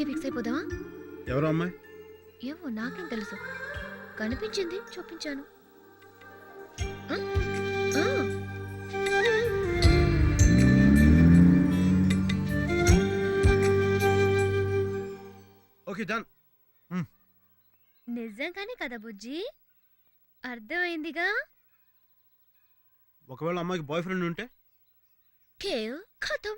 Fix అయిపోదామా? ఎవరు అమ్మాయి? ఏమో నాకేం తెలుసు, కనిపించింది చూపించాను. ఆ, ఆ. Okay done. నిజంగానే కదా బుజ్జి, అర్థమైందిగా. ఒకవేళ అమ్మాయికి బాయ్ ఫ్రెండ్ ఉంటే ఖేల్ ఖతం.